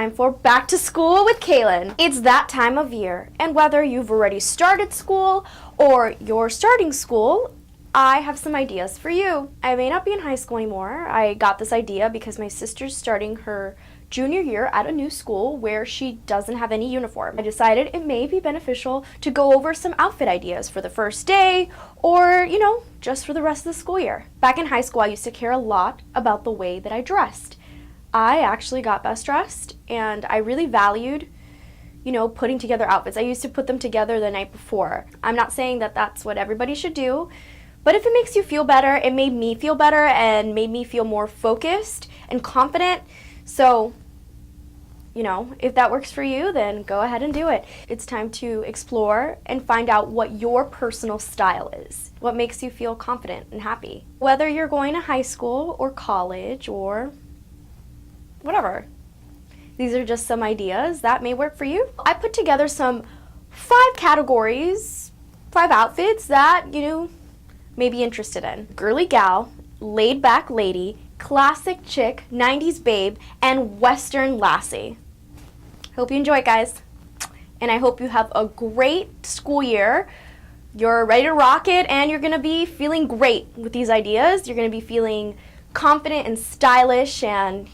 time for Back to School with Kaylin. It's that time of year, and whether you've already started school or you're starting school, I have some ideas for you. I may not be in high school anymore. I got this idea because my sister's starting her junior year at a new school where she doesn't have any uniform. I decided it may be beneficial to go over some outfit ideas for the first day or, just for the rest of the school year. Back in high school, I used to care a lot about the way that I dressed. I actually got best dressed, and I really valued, putting together outfits. I used to put them together the night before. I'm not saying that that's what everybody should do, but if it makes you feel better, it made me feel better and made me feel more focused and confident. So, if that works for you, then go ahead and do it. It's time to explore and find out what your personal style is, what makes you feel confident and happy. Whether you're going to high school or college or whatever. These are just some ideas that may work for you. I put together some 5 categories, 5 outfits that, may be interested in. Girly gal, laid back lady, classic chick, 90s babe, and Western lassie. Hope you enjoy it, guys. And I hope you have a great school year. You're ready to rock it, and you're gonna be feeling great with these ideas. You're gonna be feeling confident and stylish and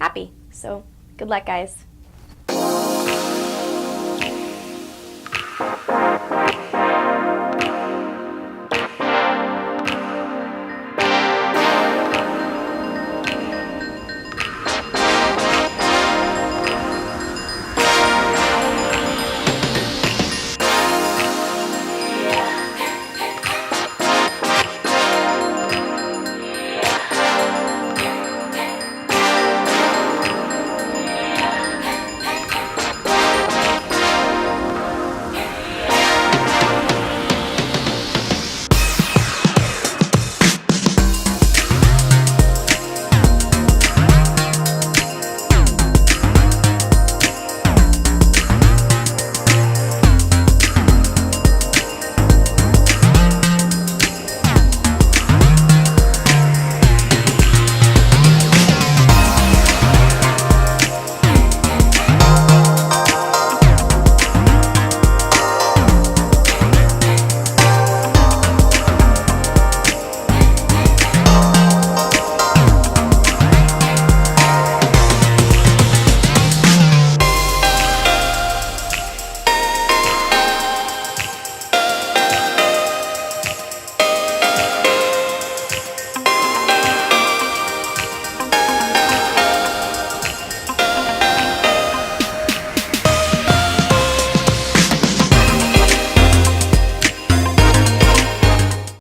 happy. So good luck, guys.